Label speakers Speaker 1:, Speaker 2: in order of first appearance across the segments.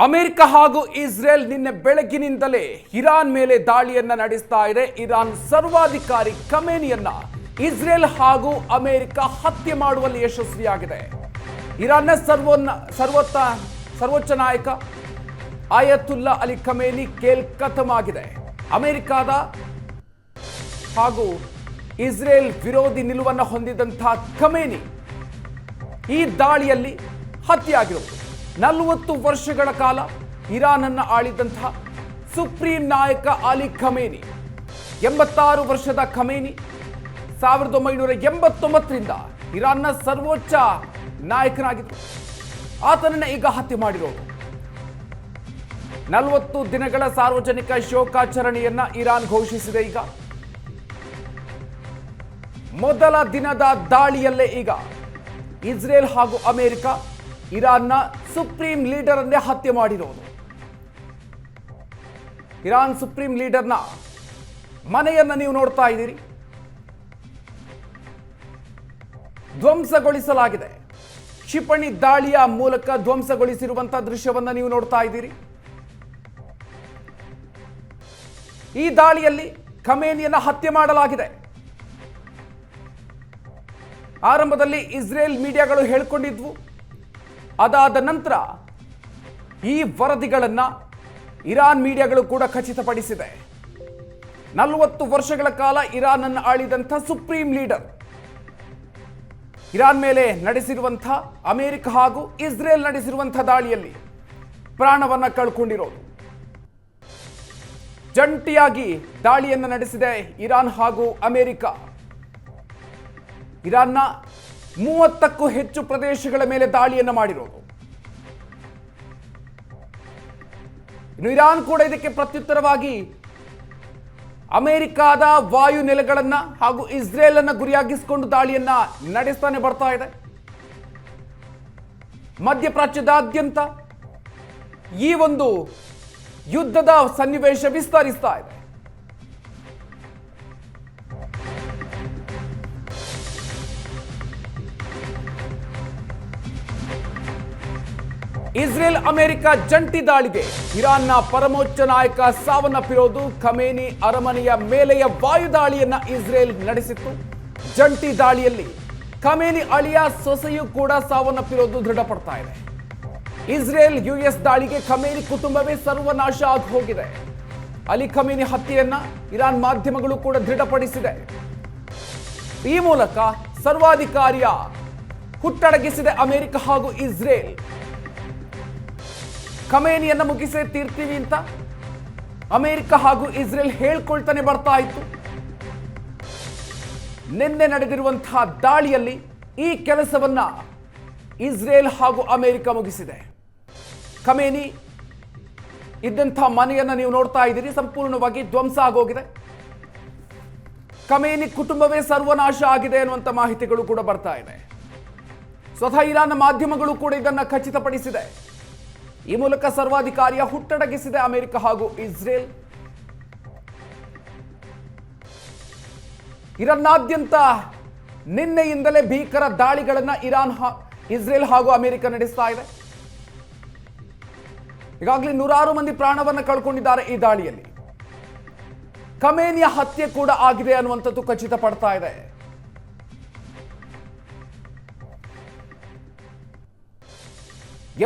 Speaker 1: America ಹಾಗೂ Israel ನಿನ್ನೆ ಬೆಳಗಿನಿಂದಲೇ Iran ಮೇಲೆ ದಾಳಿಯನ್ನ ನಡೆಸ್ತಾ ಇದೆ. ಇರಾನ್ ಸರ್ವಾಧಿಕಾರಿ ಖಮೇನಿಯನ್ನ ಇಸ್ರೇಲ್ ಹಾಗೂ ಅಮೆರಿಕ ಹತ್ಯೆ ಮಾಡುವಲ್ಲಿ ಯಶಸ್ವಿಯಾಗಿದೆ. ಇರಾನ್ನ ಸರ್ವೋಚ್ಚ ನಾಯಕ ಆಯತುಲ್ಲಾ ಅಲಿ ಖಮೇನಿ ಖತಮ್ ಆಗಿದೆ. ಅಮೆರಿಕದ ಹಾಗೂ ಇಸ್ರೇಲ್ ವಿರೋಧಿ ನಿಲುವನ್ನು ಹೊಂದಿದಂತಹ ಖಮೇನಿ ಈ ದಾಳಿಯಲ್ಲಿ ಹತ್ಯೆಯಾಗಿರುವುದು. 40 ವರ್ಷಗಳ ಕಾಲ ಇರಾನ್ ಅನ್ನು ಆಳಿದಂತಹ ಸುಪ್ರೀಂ ನಾಯಕ ಅಲಿ ಖಮೇನಿ, 86 ವರ್ಷದ ಖಮೇನಿ 1989ರಿಂದ ಇರಾನ್ನ ಸರ್ವೋಚ್ಚ ನಾಯಕನಾಗಿದ್ದರು. ಆತನನ್ನ ಈಗ ಹತ್ಯೆ ಮಾಡಿರೋದು. 40 ದಿನಗಳ ಸಾರ್ವಜನಿಕ ಶೋಕಾಚರಣೆಯನ್ನ ಇರಾನ್ ಘೋಷಿಸಿದೆ. ಈಗ ಮೊದಲ ದಿನದ ದಾಳಿಯಲ್ಲೇ ಈಗ ಇಸ್ರೇಲ್ ಹಾಗೂ ಅಮೆರಿಕ ಇರಾನ್ನ ಸುಪ್ರೀಂ ಲೀಡರ್ ಅನ್ನೇ ಹತ್ಯೆ ಮಾಡಿರೋದು. ಇರಾನ್ ಸುಪ್ರೀಂ ಲೀಡರ್ನ ಮನೆಯನ್ನ ನೀವು ನೋಡ್ತಾ ಇದ್ದೀರಿ, ಧ್ವಂಸಗೊಳಿಸಲಾಗಿದೆ. ಕ್ಷಿಪಣಿ ದಾಳಿಯ ಮೂಲಕ ಧ್ವಂಸಗೊಳಿಸಿರುವಂತಹ ದೃಶ್ಯವನ್ನ ನೀವು ನೋಡ್ತಾ ಇದ್ದೀರಿ. ಈ ದಾಳಿಯಲ್ಲಿ ಖಮೇನಿಯನ್ನ ಹತ್ಯೆ ಮಾಡಲಾಗಿದೆ. ಆರಂಭದಲ್ಲಿ ಇಸ್ರೇಲ್ ಮೀಡಿಯಾಗಳು ಹೇಳಿಕೊಂಡಿದ್ವು. ಅದಾದ ನಂತರ ಈ ವರದಿಗಳನ್ನು ಇರಾನ್ ಮೀಡಿಯಾಗಳು ಕೂಡ ಖಚಿತಪಡಿಸಿದೆ. 40 ವರ್ಷಗಳ ಕಾಲ ಇರಾನ್ ಅನ್ನು ಆಳಿದಂಥ ಸುಪ್ರೀಂ ಲೀಡರ್ ಇರಾನ್ ಮೇಲೆ ನಡೆಸಿರುವಂಥ ಅಮೆರಿಕ ಹಾಗೂ ಇಸ್ರೇಲ್ ನಡೆಸಿರುವಂಥ ದಾಳಿಯಲ್ಲಿ ಪ್ರಾಣವನ್ನ ಕಳ್ಕೊಂಡಿರೋದು. ಜಂಟಿಯಾಗಿ ದಾಳಿಯನ್ನು ನಡೆಸಿದೆ ಇರಾನ್ ಹಾಗೂ ಅಮೆರಿಕ. ಇರಾನ್ನ 30ಕ್ಕೂ ಹೆಚ್ಚು ಪ್ರದೇಶಗಳ ಮೇಲೆ ದಾಳಿಯನ್ನು ಮಾಡಿರೋದು. ಇನ್ನು ಇರಾನ್ ಕೂಡ ಇದಕ್ಕೆ ಪ್ರತ್ಯುತ್ತರವಾಗಿ ಅಮೆರಿಕದ ವಾಯು ನೆಲೆಗಳನ್ನ ಹಾಗೂ ಇಸ್ರೇಲ್ ಅನ್ನ ಗುರಿಯಾಗಿಸಿಕೊಂಡು ದಾಳಿಯನ್ನ ನಡೆಸ್ತಾನೆ ಬರ್ತಾ ಇದೆ. ಮಧ್ಯಪ್ರಾಚ್ಯದಾದ್ಯಂತ ಈ ಒಂದು ಯುದ್ಧದ ಸನ್ನಿವೇಶ ವಿಸ್ತರಿಸ್ತಾ ಇದೆ. ಇಸ್ರೇಲ್ ಅಮೆರಿಕ ಜಂಟಿ ದಾಳಿಗೆ ಇರಾನ್ನ ಪರಮೋಚ್ಚ ನಾಯಕ ಸಾವನ್ನಪ್ಪಿರೋದು. ಖಮೇನಿ ಅರಮನೆಯ ಮೇಲೆಯ ವಾಯು ದಾಳಿಯನ್ನ ಇಸ್ರೇಲ್ ನಡೆಸಿತ್ತು. ಜಂಟಿ ದಾಳಿಯಲ್ಲಿ ಖಮೇನಿ ಅಳಿಯ ಸೊಸೆಯು ಕೂಡ ಸಾವನ್ನಪ್ಪಿರೋದು ದೃಢಪಡ್ತಾ ಇದೆ. ಇಸ್ರೇಲ್ ಯುಎಸ್ ದಾಳಿಗೆ ಖಮೇನಿ ಕುಟುಂಬವೇ ಸರ್ವನಾಶ ಆಗಿ ಹೋಗಿದೆ. ಅಲಿ ಖಮೇನಿ ಹತ್ಯೆಯನ್ನ ಇರಾನ್ ಮಾಧ್ಯಮಗಳು ಕೂಡ ದೃಢಪಡಿಸಿದೆ. ಈ ಮೂಲಕ ಸರ್ವಾಧಿಕಾರಿಯ ಹುಟ್ಟಡಗಿಸಿದೆ ಅಮೆರಿಕ ಹಾಗೂ ಇಸ್ರೇಲ್. ಖಮೇನಿಯನ್ನ ಮುಗಿಸೇ ತೀರ್ತೀವಿ ಅಂತ ಅಮೆರಿಕ ಹಾಗೂ ಇಸ್ರೇಲ್ ಹೇಳ್ಕೊಳ್ತಾನೆ ಬರ್ತಾ ಇತ್ತು. ನಿನ್ನೆ ನಡೆದಿರುವಂತಹ ದಾಳಿಯಲ್ಲಿ ಈ ಕೆಲಸವನ್ನ ಇಸ್ರೇಲ್ ಹಾಗೂ ಅಮೆರಿಕ ಮುಗಿಸಿದೆ. ಖಮೇನಿ ಇದ್ದಂತಹ ಮನೆಯನ್ನ ನೀವು ನೋಡ್ತಾ ಇದ್ದೀರಿ, ಸಂಪೂರ್ಣವಾಗಿ ಧ್ವಂಸ ಆಗೋಗಿದೆ. ಖಮೇನಿ ಕುಟುಂಬವೇ ಸರ್ವನಾಶ ಆಗಿದೆ ಅನ್ನುವಂಥ ಮಾಹಿತಿಗಳು ಕೂಡ ಬರ್ತಾ ಇದೆ. ಸ್ವತಃ ಇರಾನ್ನ ಮಾಧ್ಯಮಗಳು ಕೂಡ ಇದನ್ನ ಖಚಿತಪಡಿಸಿದೆ. ಈ ಮೂಲಕ ಸರ್ವಾಧಿಕಾರಿಯ ಹುಟ್ಟಡಗಿಸಿದೆ ಅಮೆರಿಕ ಹಾಗೂ ಇಸ್ರೇಲ್. ಇರಾನ್ನಾದ್ಯಂತ ನಿನ್ನೆಯಿಂದಲೇ ಭೀಕರ ದಾಳಿಗಳನ್ನ ಇಸ್ರೇಲ್ ಹಾಗೂ ಅಮೆರಿಕ ನಡೆಸ್ತಾ ಇದೆ. ಈಗಾಗಲೇ 100 ಮಂದಿ ಪ್ರಾಣವನ್ನು ಕಳ್ಕೊಂಡಿದ್ದಾರೆ ಈ ದಾಳಿಯಲ್ಲಿ. ಖಮೇನಿಯ ಹತ್ಯೆ ಕೂಡ ಆಗಿದೆ ಅನ್ನುವಂಥದ್ದು ಖಚಿತಪಡ್ತಾ ಇದೆ.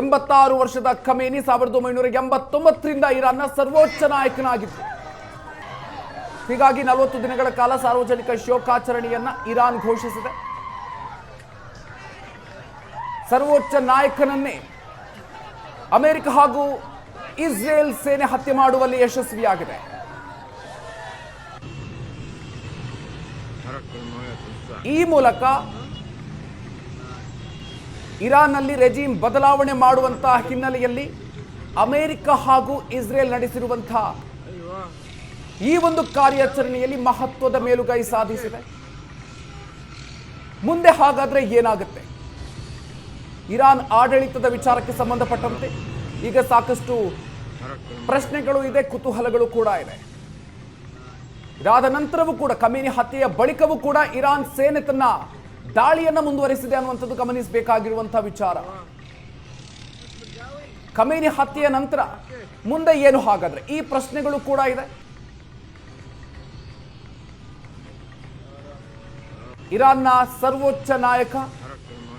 Speaker 1: ಎಂಬತ್ತಾರು ವರ್ಷದ ಖಮೇನಿ 1989ರಿಂದ ಇರಾನ್ನ ಸರ್ವೋಚ್ಚ ನಾಯಕನಾಗಿದ್ದರು. ಹೀಗಾಗಿ 40 ದಿನಗಳ ಕಾಲ ಸಾರ್ವಜನಿಕ ಶೋಕಾಚರಣೆಯನ್ನ ಇರಾನ್ ಘೋಷಿಸಿದೆ. ಸರ್ವೋಚ್ಚ ನಾಯಕನನ್ನೇ ಅಮೆರಿಕ ಹಾಗೂ ಇಸ್ರೇಲ್ ಸೇನೆ ಹತ್ಯೆ ಮಾಡುವಲ್ಲಿ ಯಶಸ್ವಿಯಾಗಿದೆ. ಈ ಮೂಲಕ ಇರಾನ್ನಲ್ಲಿ ರೆಜಿಮ್ ಬದಲಾವಣೆ ಮಾಡುವಂತಹ ಹಿನ್ನೆಲೆಯಲ್ಲಿ ಅಮೆರಿಕ ಹಾಗೂ ಇಸ್ರೇಲ್ ನಡೆಸಿರುವಂತಹ ಈ ಒಂದು ಕಾರ್ಯಾಚರಣೆಯಲ್ಲಿ ಮಹತ್ವದ ಮೇಲುಗೈ ಸಾಧಿಸಿದೆ. ಮುಂದೆ ಹಾಗಾದ್ರೆ ಏನಾಗುತ್ತೆ? ಇರಾನ್ ಆಡಳಿತದ ವಿಚಾರಕ್ಕೆ ಸಂಬಂಧಪಟ್ಟಂತೆ ಈಗ ಸಾಕಷ್ಟು ಪ್ರಶ್ನೆಗಳು ಇದೆ, ಕುತೂಹಲಗಳು ಕೂಡ ಇದೆ. ಇದಾದ ನಂತರವೂ ಕೂಡ ಖಮೇನಿ ಹತ್ಯೆಯ ಬಳಿಕವೂ ಕೂಡ ಇರಾನ್ ಸೇನೆ ತನ್ನ ದಾಳಿಯನ್ನು ಮುಂದುವರಿಸಿದೆ ಅನ್ನುವಂಥದ್ದು ಗಮನಿಸಬೇಕಾಗಿರುವಂತಹ ವಿಚಾರ. ಖಮೇನಿ ಹತ್ಯೆಯ ನಂತರ ಮುಂದೆ ಏನು ಹಾಗಾದ್ರೆ ಈ ಪ್ರಶ್ನೆಗಳು ಕೂಡ ಇದೆ. ಇರಾನ್ನ ಸರ್ವೋಚ್ಚ ನಾಯಕ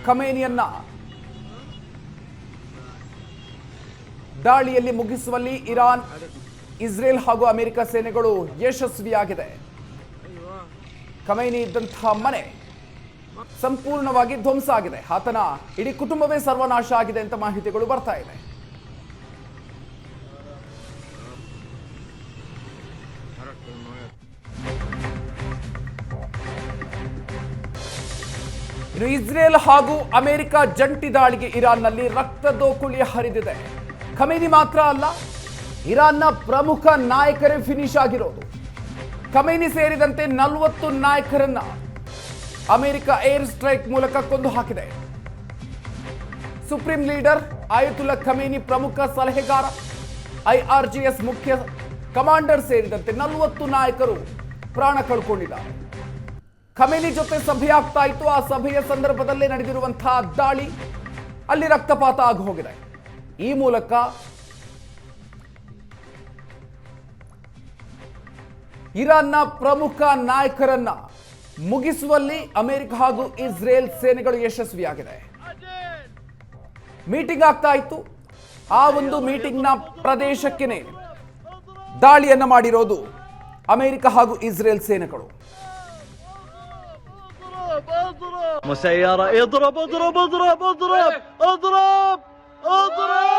Speaker 1: ಖಮೇನಿಯನ್ನ ದಾಳಿಯಲ್ಲಿ ಮುಗಿಸುವಲ್ಲಿ ಇರಾನ್, ಇಸ್ರೇಲ್ ಹಾಗೂ ಅಮೆರಿಕ ಸೇನೆಗಳು ಯಶಸ್ವಿಯಾಗಿದೆ. ಖಮೇನಿ ಇದ್ದಂತಹ ಮನೆ ಸಂಪೂರ್ಣವಾಗಿ ಧ್ವಂಸ ಆಗಿದೆ. ಆತನ ಇಡೀ ಕುಟುಂಬವೇ ಸರ್ವನಾಶ ಆಗಿದೆ ಅಂತ ಮಾಹಿತಿಗಳು ಬರ್ತಾ ಇದೆ. ಇನ್ನು ಇಸ್ರೇಲ್ ಹಾಗೂ ಅಮೆರಿಕ ಜಂಟಿ ದಾಳಿಗೆ ಇರಾನ್ನಲ್ಲಿ ರಕ್ತದೋಕುಳಿ ಹರಿದಿದೆ. ಖಮೇನಿ ಮಾತ್ರ ಅಲ್ಲ, ಇರಾನ್ನ ಪ್ರಮುಖ ನಾಯಕರೇ ಫಿನಿಶ್ ಆಗಿರೋದು. ಖಮೇನಿ ಸೇರಿದಂತೆ 40 ನಾಯಕರನ್ನ ಅಮೆರಿಕ ಏರ್ ಸ್ಟ್ರೈಕ್ ಮೂಲಕ ಕೊಂದು ಹಾಕಿದೆ. ಸುಪ್ರೀಂ ಲೀಡರ್ ಆಯತುಲ್ಲಾ ಖಮೇನಿ, ಪ್ರಮುಖ ಸಲಹೆಗಾರ, IRGS ಮುಖ್ಯ ಕಮಾಂಡರ್ ಸೇರಿದಂತೆ 40 ನಾಯಕರು ಪ್ರಾಣ ಕಳ್ಕೊಂಡಿದ್ದಾರೆ. ಖಮೇನಿ ಜೊತೆ ಸಭೆ ಆಗ್ತಾ ಇತ್ತು. ಆ ಸಭೆಯ ಸಂದರ್ಭದಲ್ಲೇ ನಡೆದಿರುವಂತಹ ದಾಳಿ, ಅಲ್ಲಿ ರಕ್ತಪಾತ ಆಗಿ ಹೋಗಿದೆ. ಈ ಮೂಲಕ ಇರಾನ್ನ ಪ್ರಮುಖ ನಾಯಕರನ್ನ ಮುಗಿಸುವಲ್ಲಿ ಅಮೆರಿಕ ಹಾಗೂ ಇಸ್ರೇಲ್ ಸೇನೆಗಳು ಯಶಸ್ವಿಯಾಗಿದೆ. ಮೀಟಿಂಗ್ ಆಗ್ತಾ ಇತ್ತು. ಆ ಒಂದು ಮೀಟಿಂಗ್ನ ಪ್ರದೇಶಕ್ಕೆ ದಾಳಿಯನ್ನ ಮಾಡಿರೋದು ಅಮೆರಿಕ ಹಾಗೂ ಇಸ್ರೇಲ್ ಸೇನೆಗಳು.
Speaker 2: مسيرة اضرب اضرب اضرب اضرب اضرب اضرب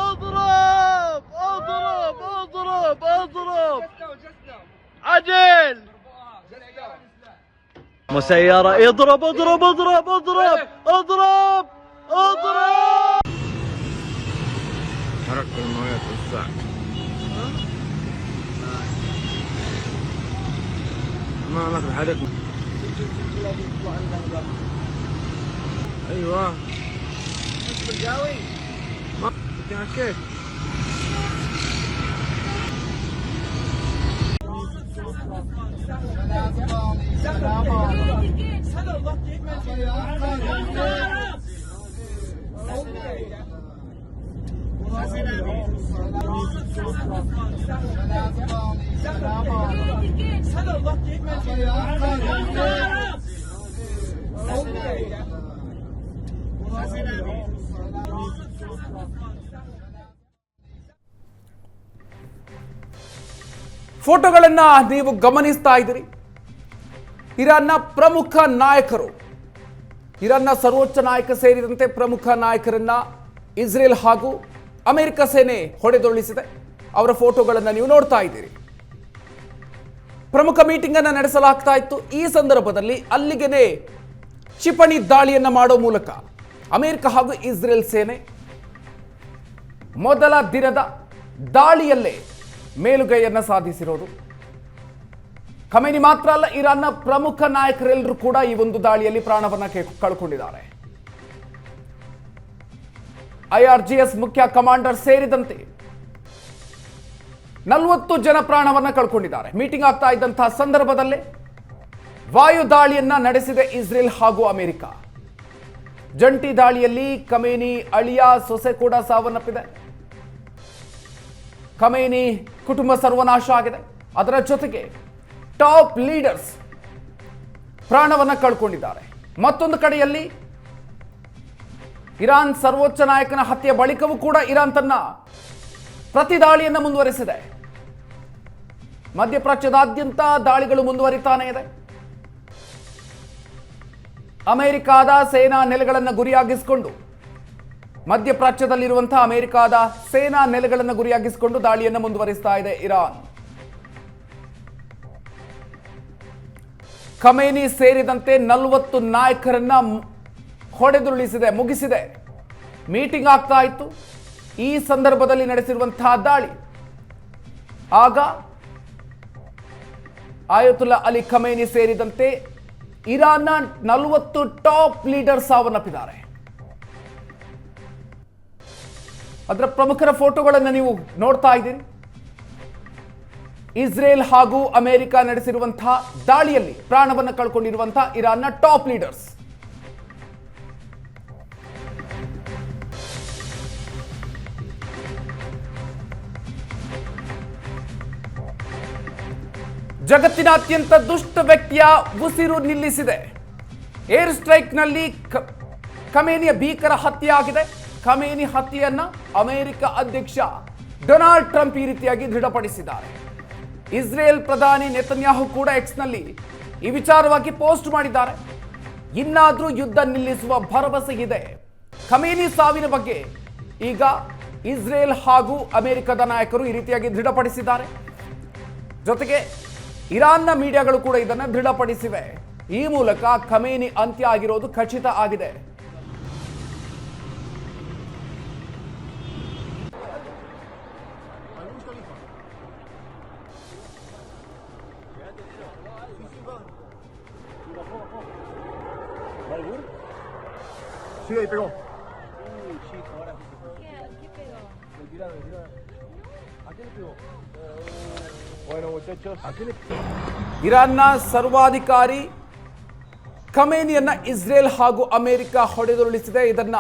Speaker 2: اضرب اضرب اضرب اضرب عجل مسيرة اضرب اضرب اضرب اضرب اضرب اضرب حركة المويات والساعة ما لك حركة. ايوه بالجاوي ما كيف
Speaker 1: ಫೋಟೋಗಳನ್ನ ನೀವು ಗಮನಿಸ್ತಾ ಇದ್ದೀರಿ. ಇರಾನ್ನ ಪ್ರಮುಖ ನಾಯಕರು, ಇರಾನ್ನ ಸರ್ವೋಚ್ಚ ನಾಯಕ ಸೇರಿದಂತೆ ಪ್ರಮುಖ ನಾಯಕರನ್ನ ಇಸ್ರೇಲ್ ಹಾಗೂ ಅಮೆರಿಕ ಸೇನೆ ಹೊಡೆದೊಳಿಸಿದೆ. ಅವರ ಫೋಟೋಗಳನ್ನು ನೀವು ನೋಡ್ತಾ ಇದ್ದೀರಿ. ಪ್ರಮುಖ ಮೀಟಿಂಗ್ ಅನ್ನು ನಡೆಸಲಾಗ್ತಾ ಇತ್ತು. ಈ ಸಂದರ್ಭದಲ್ಲಿ ಅಲ್ಲಿಗೆನೆ ಕ್ಷಿಪಣಿ ದಾಳಿಯನ್ನ ಮಾಡೋ ಮೂಲಕ ಅಮೆರಿಕ ಹಾಗೂ ಇಸ್ರೇಲ್ ಸೇನೆ ಮೊದಲ ದಿನದ ದಾಳಿಯಲ್ಲೇ ಮೇಲುಗೈಯನ್ನ ಸಾಧಿಸಿರೋದು. ಖಮೇನಿ ಮಾತ್ರ ಅಲ್ಲ, ಇರಾನ್ನ ಪ್ರಮುಖ ನಾಯಕರೆಲ್ಲರೂ ಕೂಡ ಈ ಒಂದು ದಾಳಿಯಲ್ಲಿ ಪ್ರಾಣವನ್ನ ಕಳ್ಕೊಂಡಿದ್ದಾರೆ. IRGS ಮುಖ್ಯ ಕಮಾಂಡರ್ ಸೇರಿದಂತೆ 40 ಜನ ಪ್ರಾಣವನ್ನ ಕಳ್ಕೊಂಡಿದ್ದಾರೆ. ಮೀಟಿಂಗ್ ಆಗ್ತಾ ಇದ್ದಂತಹ ಸಂದರ್ಭದಲ್ಲೇ ವಾಯು ದಾಳಿಯನ್ನ ನಡೆಸಿದೆ ಇಸ್ರೇಲ್ ಹಾಗೂ ಅಮೆರಿಕ. ಜಂಟಿ ದಾಳಿಯಲ್ಲಿ ಖಮೇನಿ ಅಳಿಯ ಸೊಸೆ ಕೂಡ ಸಾವನ್ನಪ್ಪಿದೆ. ಖಮೇನಿ ಕುಟುಂಬ ಸರ್ವನಾಶ ಆಗಿದೆ. ಅದರ ಜೊತೆಗೆ ಟಾಪ್ ಲೀಡರ್ಸ್ ಪ್ರಾಣವನ್ನ ಕಳ್ಕೊಂಡಿದ್ದಾರೆ. ಮತ್ತೊಂದು ಕಡೆಯಲ್ಲಿ ಇರಾನ್ ಸರ್ವೋಚ್ಚ ನಾಯಕನ ಹತ್ಯೆ ಬಳಿಕವೂ ಕೂಡ ಇರಾನ್ ತನ್ನ ಪ್ರತಿ ದಾಳಿಯನ್ನು ಮುಂದುವರೆಸಿದೆ. ಮಧ್ಯಪ್ರಾಚ್ಯದಾದ್ಯಂತ ದಾಳಿಗಳು ಮುಂದುವರಿತಾನೇ ಇದೆ. ಅಮೆರಿಕಾದ ಸೇನಾ ನೆಲೆಗಳನ್ನು ಗುರಿಯಾಗಿಸಿಕೊಂಡು, ಮಧ್ಯಪ್ರಾಚ್ಯದಲ್ಲಿರುವಂತಹ ಅಮೆರಿಕಾದ ಸೇನಾ ನೆಲೆಗಳನ್ನು ಗುರಿಯಾಗಿಸಿಕೊಂಡು ದಾಳಿಯನ್ನು ಮುಂದುವರಿಸ್ತಾ ಇದೆ ಇರಾನ್. ಖಮೇನಿ ಸೇರಿದಂತೆ 40 ನಾಯಕರನ್ನ ಹೊಡೆದುರುಳಿಸಿದೆ, ಮುಗಿಸಿದೆ. ಮೀಟಿಂಗ್ ಆಗ್ತಾ ಇತ್ತು. ಈ ಸಂದರ್ಭದಲ್ಲಿ ನಡೆಸಿರುವಂತಹ ದಾಳಿ, ಆಗ ಆಯತುಲ್ಲಾ ಅಲಿ ಖಮೇನಿ ಸೇರಿದಂತೆ ಇರಾನ್ನ 40 ಟಾಪ್ ಲೀಡರ್ ಸಾವನ್ನಪ್ಪಿದ್ದಾರೆ. ಅದರ ಪ್ರಮುಖರ ಫೋಟೋಗಳನ್ನು ನೀವು ನೋಡ್ತಾ ಇದ್ದೀರಿ. ಇಸ್ರೇಲ್ ಹಾಗೂ ಅಮೆರಿಕ ನಡೆಸಿರುವಂತಹ ದಾಳಿಯಲ್ಲಿ ಪ್ರಾಣವನ್ನು ಕಳ್ಕೊಂಡಿರುವಂತಹ ಇರಾನ್ನ ಟಾಪ್ ಲೀಡರ್ಸ್. ಜಗತ್ತಿನಾದ್ಯಂತ ದುಷ್ಟ ವ್ಯಕ್ತಿಯ ಉಸಿರು ನಿಲ್ಲಿಸಿದೆ. ಏರ್ ಸ್ಟ್ರೈಕ್ನಲ್ಲಿ ಖಮೇನಿಯ ಭೀಕರ ಹತ್ಯೆ ಆಗಿದೆ. ಖಮೇನಿ ಹತ್ಯೆಯನ್ನ ಅಮೆರಿಕ ಅಧ್ಯಕ್ಷ ಡೊನಾಲ್ಡ್ ಟ್ರಂಪ್ ಈ ರೀತಿಯಾಗಿ ದೃಢಪಡಿಸಿದ್ದಾರೆ. ಇಸ್ರೇಲ್ ಪ್ರಧಾನಿ ನೆತನ್ಯಾಹು ಕೂಡ ಎಕ್ಸ್ನಲ್ಲಿ ಈ ವಿಚಾರವಾಗಿ ಪೋಸ್ಟ್ ಮಾಡಿದ್ದಾರೆ. ಇನ್ನಾದರೂ ಯುದ್ಧ ನಿಲ್ಲಿಸುವ ಭರವಸೆ ಇದೆ. ಖಮೇನಿ ಸಾವಿನ ಬಗ್ಗೆ ಈಗ ಇಸ್ರೇಲ್ ಹಾಗೂ ಅಮೆರಿಕದ ನಾಯಕರು ಈ ರೀತಿಯಾಗಿ ದೃಢಪಡಿಸಿದ್ದಾರೆ. ಜೊತೆಗೆ ಇರಾನ್ನ ಮೀಡಿಯಾಗಳು ಕೂಡ ಇದನ್ನು ದೃಢಪಡಿಸಿವೆ. ಈ ಮೂಲಕ ಖಮೇನಿ ಅಂತ್ಯ ಆಗಿರೋದು ಖಚಿತ ಆಗಿದೆ.
Speaker 3: Sí, ahí pegó. ¿A qué le pegó? Bueno, muchachos. ¿A qué le
Speaker 1: ಇರಾನ್ನ ಸರ್ವಾಧಿಕಾರಿ ಖಮೇನಿಯನ್ನ ಇಸ್ರೇಲ್ ಹಾಗೂ ಅಮೆರಿಕ ಹೊಡೆದುರುಳಿಸಿದೆ. ಇದನ್ನ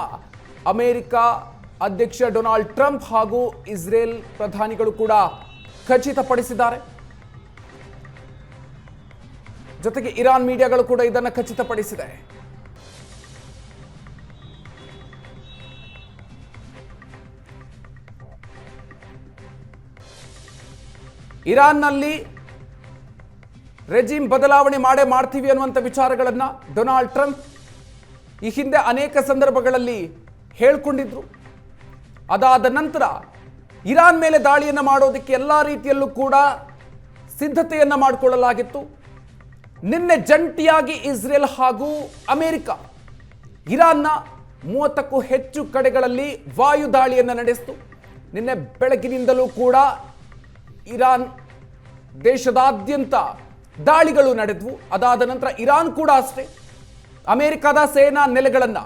Speaker 1: ಅಮೆರಿಕ ಅಧ್ಯಕ್ಷ ಡೊನಾಲ್ಡ್ ಟ್ರಂಪ್ ಹಾಗೂ ಇಸ್ರೇಲ್ ಪ್ರಧಾನಿಗಳು ಕೂಡ ಖಚಿತಪಡಿಸಿದ್ದಾರೆ. ಜೊತೆಗೆ ಇರಾನ್ ಮೀಡಿಯಾಗಳು ಕೂಡ ಇದನ್ನು ಖಚಿತಪಡಿಸಿದೆ. ಇರಾನ್ನಲ್ಲಿ ರೆಜಿಮ್ ಬದಲಾವಣೆ ಮಾಡ್ತೀವಿ ಅನ್ನುವಂಥ ವಿಚಾರಗಳನ್ನು ಡೊನಾಲ್ಡ್ ಟ್ರಂಪ್ ಈ ಹಿಂದೆ ಅನೇಕ ಸಂದರ್ಭಗಳಲ್ಲಿ ಹೇಳಿಕೊಂಡಿದ್ರು. ಅದಾದ ನಂತರ ಇರಾನ್ ಮೇಲೆ ದಾಳಿಯನ್ನು ಮಾಡೋದಕ್ಕೆ ಎಲ್ಲ ರೀತಿಯಲ್ಲೂ ಕೂಡ ಸಿದ್ಧತೆಯನ್ನು ಮಾಡಿಕೊಳ್ಳಲಾಗಿತ್ತು. ನಿನ್ನೆ ಜಂಟಿಯಾಗಿ ಇಸ್ರೇಲ್ ಹಾಗೂ ಅಮೆರಿಕ ಇರಾನ್ನ 30ಕ್ಕೂ ಹೆಚ್ಚು ಕಡೆಗಳಲ್ಲಿ ವಾಯು ದಾಳಿಯನ್ನು ನಡೆಸಿತು. ನಿನ್ನೆ ಬೆಳಗಿನಿಂದಲೂ ಕೂಡ ಇರಾನ್ ದೇಶದಾದ್ಯಂತ ದಾಳಿಗಳು ನಡೆದವು. ಅದಾದ ನಂತರ ಇರಾನ್ ಕೂಡ ಅಷ್ಟೇ ಅಮೆರಿಕದ ಸೇನಾ ನೆಲೆಗಳನ್ನು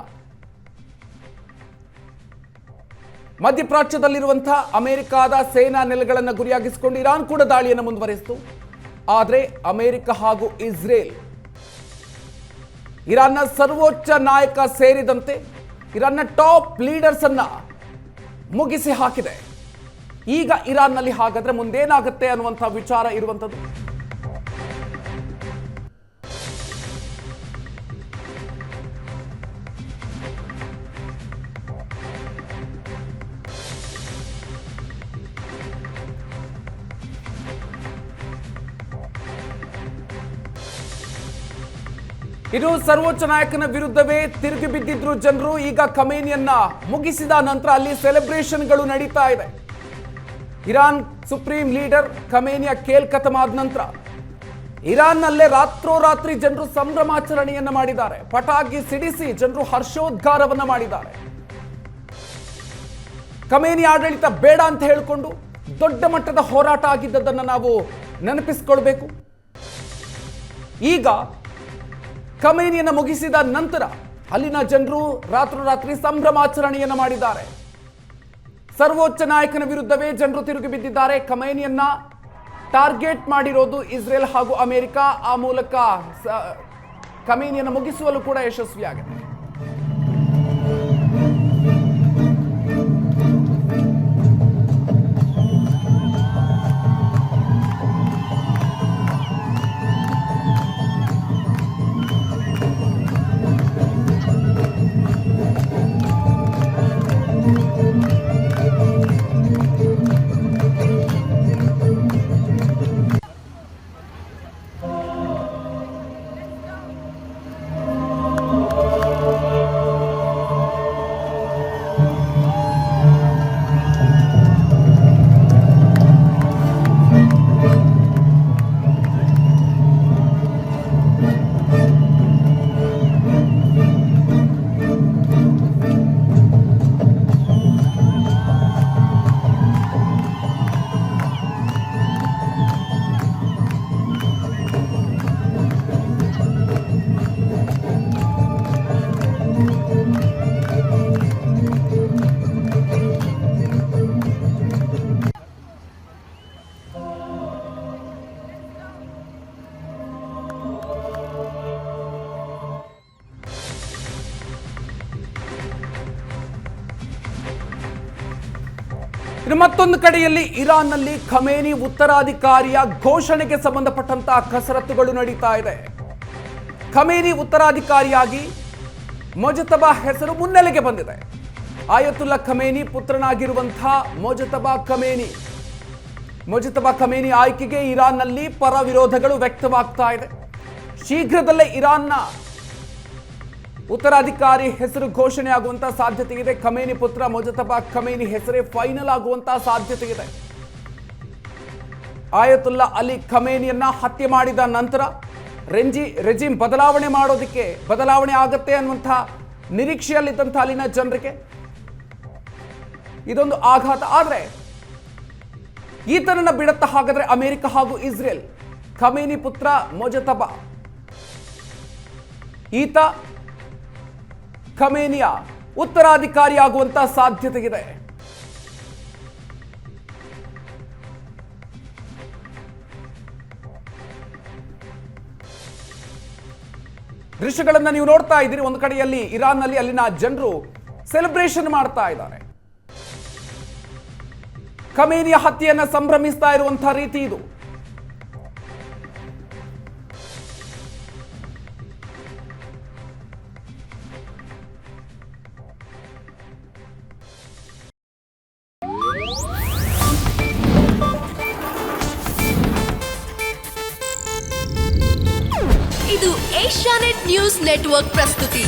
Speaker 1: ಮಧ್ಯಪ್ರಾಚ್ಯದಲ್ಲಿರುವಂತಹ ಅಮೆರಿಕದ ಸೇನಾ ನೆಲೆಗಳನ್ನು ಗುರಿಯಾಗಿಸಿಕೊಂಡು ಇರಾನ್ ಕೂಡ ದಾಳಿಯನ್ನು ಮುಂದುವರಿಸಿತು. ಆದರೆ ಅಮೆರಿಕ ಹಾಗೂ ಇಸ್ರೇಲ್ ಇರಾನ್ನ ಸರ್ವೋಚ್ಚ ನಾಯಕ ಸೇರಿದಂತೆ ಇರಾನ್ನ ಟಾಪ್ ಲೀಡರ್ಸ್ ಅನ್ನ ಮುಗಿಸಿ ಹಾಕಿದೆ. ಈಗ ಇರಾನ್ನಲ್ಲಿ ಹಾಗಾದ್ರೆ ಮುಂದೇನಾಗುತ್ತೆ ಅನ್ನುವಂಥ ವಿಚಾರ ಇರುವಂಥದ್ದು. ಇದು ಸರ್ವೋಚ್ಚ ನಾಯಕನ ವಿರುದ್ಧವೇ ತಿರುಗಿ ಬಿದ್ದಿದ್ರು ಜನರು. ಈಗ ಖಮೇನಿಯನ್ನ ಮುಗಿಸಿದ ನಂತರ ಅಲ್ಲಿ ಸೆಲೆಬ್ರೇಷನ್ಗಳು ನಡೀತಾ ಇದೆ. ಇರಾನ್ ಸುಪ್ರೀಂ ಲೀಡರ್ ಖಮೇನಿಯ ಖೇಲ್ ಆದ ನಂತರ ಇರಾನ್ನಲ್ಲೇ ರಾತ್ರೋರಾತ್ರಿ ಜನರು ಸಂಭ್ರಮಾಚರಣೆಯನ್ನ ಮಾಡಿದ್ದಾರೆ. ಪಟಾಕಿ ಸಿಡಿಸಿ ಜನರು ಹರ್ಷೋದ್ಗಾರವನ್ನ ಮಾಡಿದ್ದಾರೆ. ಖಮೇನಿ ಆಡಳಿತ ಬೇಡ ಅಂತ ಹೇಳಿಕೊಂಡು ದೊಡ್ಡ ಮಟ್ಟದ ಹೋರಾಟ ಆಗಿದ್ದದನ್ನು ನಾವು ನೆನಪಿಸಿಕೊಳ್ಬೇಕು. ಈಗ ಖಮೇನಿಯನ್ನು ಮುಗಿಸಿದ ನಂತರ ಅಲ್ಲಿನ ಜನರು ರಾತ್ರೋರಾತ್ರಿ ಸಂಭ್ರಮಾಚರಣೆಯನ್ನು ಮಾಡಿದ್ದಾರೆ. ಸರ್ವೋಚ್ಚ ನಾಯಕನ ವಿರುದ್ಧವೇ ಜನರು ತಿರುಗಿ ಬಿದ್ದಿದ್ದಾರೆ. ಖಮೇನಿಯನ್ನ ಟಾರ್ಗೆಟ್ ಮಾಡಿರೋದು ಇಸ್ರೇಲ್ ಹಾಗೂ ಅಮೆರಿಕ. ಆ ಮೂಲಕ ಖಮೇನಿಯನ್ನು ಮುಗಿಸುವಲ್ಲೂ ಕೂಡ ಯಶಸ್ವಿಯಾಗಿದೆ. ಇನ್ನು ಮತ್ತೊಂದು ಕಡೆಯಲ್ಲಿ ಇರಾನ್ನಲ್ಲಿ ಖಮೇನಿ ಉತ್ತರಾಧಿಕಾರಿಯ ಘೋಷಣೆಗೆ ಸಂಬಂಧಪಟ್ಟಂತಹ ಕಸರತ್ತುಗಳು ನಡೀತಾ ಇದೆ. ಖಮೇನಿ ಉತ್ತರಾಧಿಕಾರಿಯಾಗಿ ಮೊಜತಬಾ ಹೆಸರು ಮುನ್ನೆಲೆಗೆ ಬಂದಿದೆ. ಆಯತುಲ್ಲಾ ಖಮೇನಿ ಪುತ್ರನಾಗಿರುವಂತಹ ಮೊಜತಬಾ ಖಮೇನಿ ಆಯ್ಕೆಗೆ ಇರಾನ್ನಲ್ಲಿ ಪರ ವಿರೋಧಗಳು ವ್ಯಕ್ತವಾಗ್ತಾ ಇದೆ. ಶೀಘ್ರದಲ್ಲೇ ಇರಾನ್ನ ಉತ್ತರಾಧಿಕಾರಿ ಹೆಸರು ಘೋಷಣೆ ಆಗುವಂತಹ ಸಾಧ್ಯತೆ ಇದೆ. ಖಮೇನಿ ಪುತ್ರ ಮೊಜತಬಾ ಖಮೇನಿ ಹೆಸರೇ ಫೈನಲ್ ಆಗುವಂತಹ ಸಾಧ್ಯತೆ ಇದೆ. ಆಯತುಲ್ಲಾ ಅಲಿ ಖಮೇನಿಯನ್ನ ಹತ್ಯೆ ಮಾಡಿದ ನಂತರ ರೆಜಿಮ್ ಬದಲಾವಣೆ ಆಗತ್ತೆ ಅನ್ನುವಂತಹ ನಿರೀಕ್ಷೆಯಲ್ಲಿದ್ದಂಥ ಅಲ್ಲಿನ ಜನರಿಗೆ ಇದೊಂದು ಆಘಾತ. ಆದರೆ ಈತನನ್ನ ಬಿಡತ್ತ ಹಾಗಾದ್ರೆ ಅಮೆರಿಕ ಹಾಗೂ ಇಸ್ರೇಲ್. ಖಮೇನಿ ಪುತ್ರ ಮೊಜತಬಾ ಈತ ಖಮೇನಿಯ ಉತ್ತರಾಧಿಕಾರಿಯಾಗುವಂತಹ ಸಾಧ್ಯತೆ ಇದೆ. ದೃಶ್ಯಗಳನ್ನ ನೀವು ನೋಡ್ತಾ ಇದ್ದೀರಿ. ಒಂದು ಕಡೆಯಲ್ಲಿ ಇರಾನ್ನಲ್ಲಿ ಅಲ್ಲಿನ ಜನರು ಸೆಲೆಬ್ರೇಷನ್ ಮಾಡ್ತಾ ಇದ್ದಾರೆ. ಖಮೇನಿಯ ಹತ್ಯೆಯನ್ನ ಸಂಭ್ರಮಿಸ್ತಾ ಇರುವಂತಹ ರೀತಿ ಇದು.
Speaker 4: ಇದು ಏಷ್ಯಾನೆಟ್ ನ್ಯೂಸ್ ನೆಟ್ವರ್ಕ್ ಪ್ರಸ್ತುತಿ.